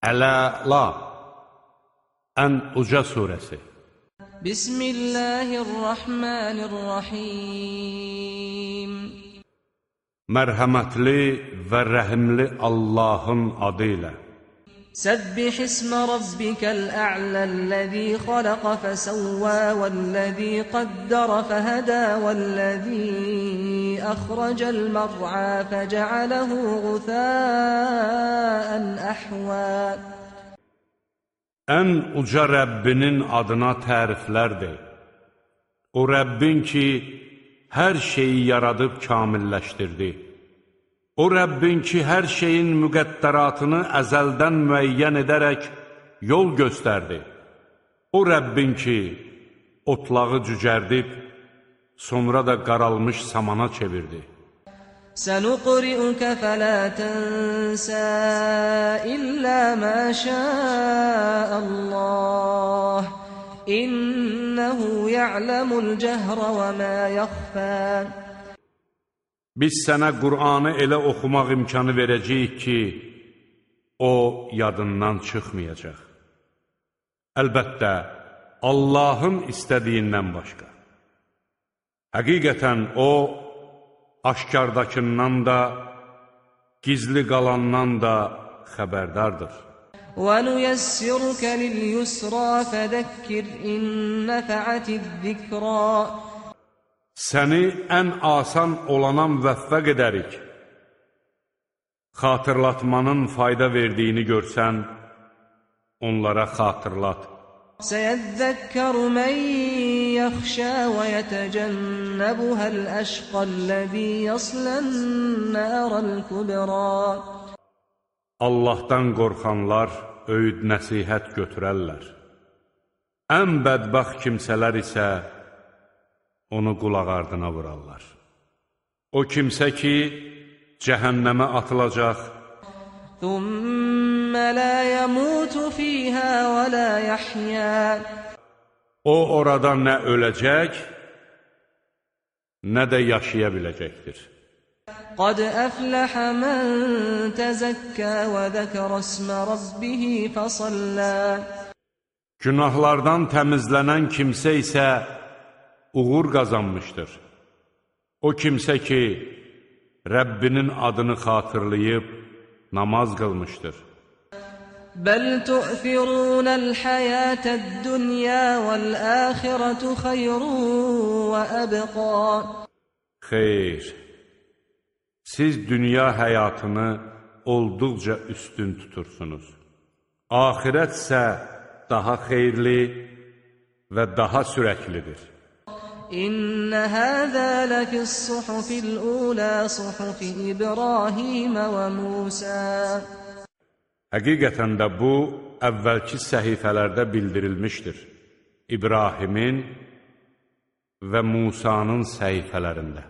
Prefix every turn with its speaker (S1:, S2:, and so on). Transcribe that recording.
S1: Əl-Əla, ən uca surəsi.
S2: Bismillahirrahmanirrahim.
S1: Mərhəmətli və rəhimli Allahın adı ilə.
S2: Səbbih ismə rabbikəl a'ləl-ləzî xalaq fəsəvvə vəl-ləzî qaddar fəhədə vəl-ləzî əxrəcəl mər'ə fəcəaləhu ğuthəən əhvə.
S1: Ən uca Rəbbinin adına təriflər de. O Rəbbin ki, hər şeyi yaradıb kamilləşdirdi. O Rəbbin ki, hər şeyin müqəddəratını əzəldən müəyyən edərək yol göstərdi. O Rəbbin ki, otlağı cücərdib, sonra da qaralmış samana çevirdi.
S2: Sənuqri'ukə fələ tənsə illə mə şəəəlləh. İnnəhu ya'ləmul cəhrə və mə yaxfə.
S1: Biz sənə Qur'anı elə oxumaq imkanı verəcəyik ki, o yadından çıxmayacaq. Əlbəttə, Allahın istədiyindən başqa. Həqiqətən o, aşkardakından da, gizli qalandan da xəbərdardır.
S2: وَنُيَسِّرُكَ لِلْيُسْرَى فَذَكِّرْ إِن نَّفَعَتِ الذِّكْرَى.
S1: Səni ən asan olana müvəffəq edərik. Xatırlatmanın fayda verdiyini görsən, onlara xatırlat.
S2: سَيَذَّكَّرُ مَن يَخْشَىٰ وَيَتَجَنَّبُهَا الْأَشْقَى الَّذِي يَصْلَى النَّارَ الْكُبْرَى.
S1: Allahdan qorxanlar öyüd nəsihət götürərlər. Ən bədbəxt kimsələr isə onu qulaq ardına vurarlar. O kimsə ki, cəhənnəmə atılacaq,
S2: ثُمَّ لَا يَمُوتُ فِيهَا وَلَا يَحْيَا.
S1: o orada nə öləcək, nə də yaşaya biləcəkdir.
S2: قَدْ أَفْلَحَ مَن تَزَكَّىٰ وَذَكَرَ اسْمَ رَبِّهِ فَصَلَّىٰ.
S1: Günahlardan təmizlənən kimsə isə uğur qazanmışdır. O kimsə ki, Rəbbinin adını xatırlayıb namaz qılmışdır.
S2: بَلْ تُؤْثِرُونَ الْحَيَاةَ الدُّنْيَا وَالْآخِرَةُ خَيْرٌ وَأَبْقَىٰ.
S1: Xeyr, siz dünya həyatını olduqca üstün tutursunuz. Ahirət isə daha xeyirli və daha sürəklidir.
S2: İnne hâzâ lefis-suhufil ûlâ suhufi İbrahim və Musa.
S1: Həqiqətən də bu, əvvəlki səhifələrdə bildirilmişdir. İbrahimin və Musanın səhifələrində.